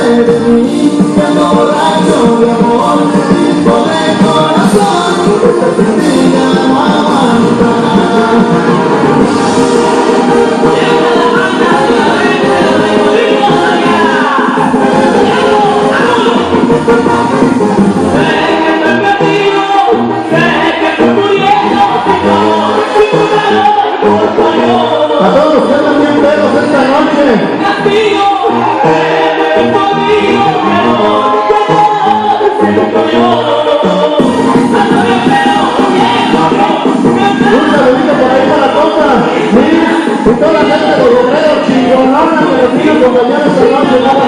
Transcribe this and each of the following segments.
de mí, me emborracho de amor, tipo de corazón, esta semilla no aguanta. A todos los que andan bien pedos esta noche. Un saludito por ahí para la compa, sí, y toda la gente de Guerrero, chingonona, que les digan compañeros esta noche, cómo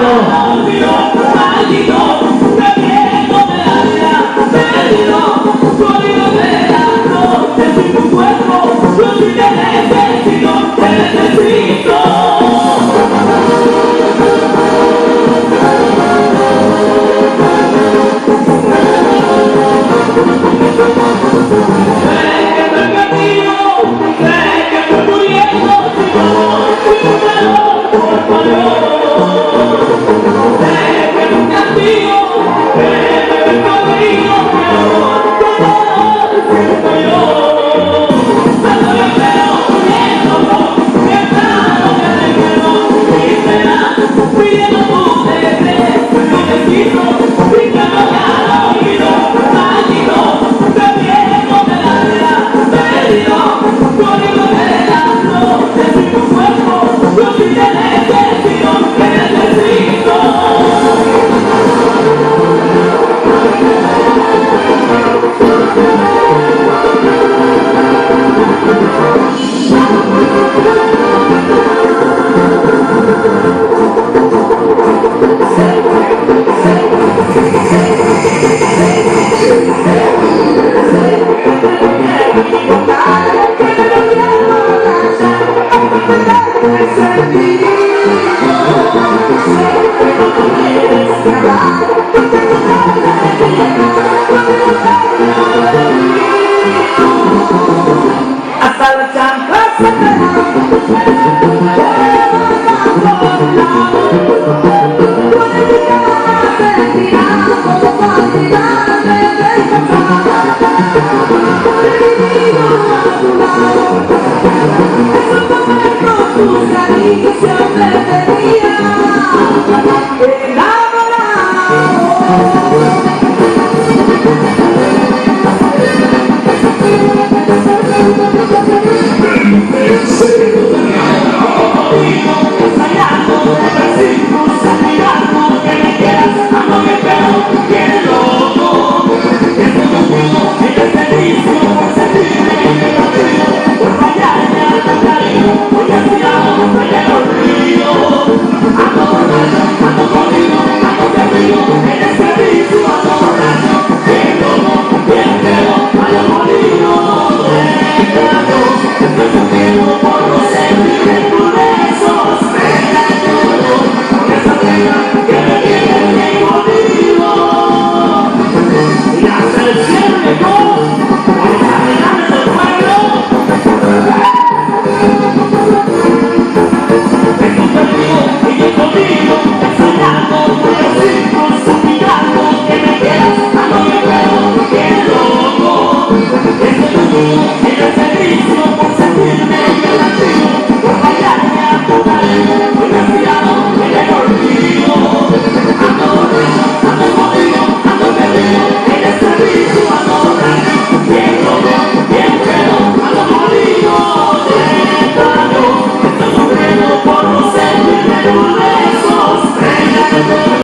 hasta la chancla se enamorado.